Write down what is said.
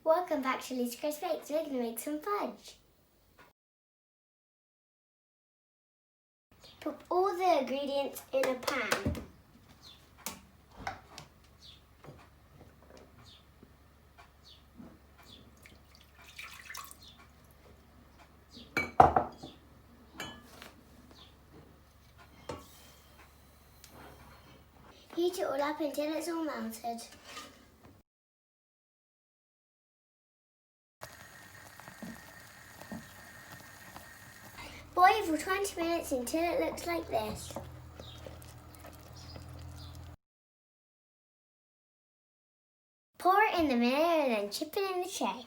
Welcome back to Ludicrous Bakes. We're going to make some fudge. Put all the ingredients in a pan. Heat it all up until it's all melted. Boil for 20 minutes until it looks like this. Pour it in the mirror and then chip it in the tray.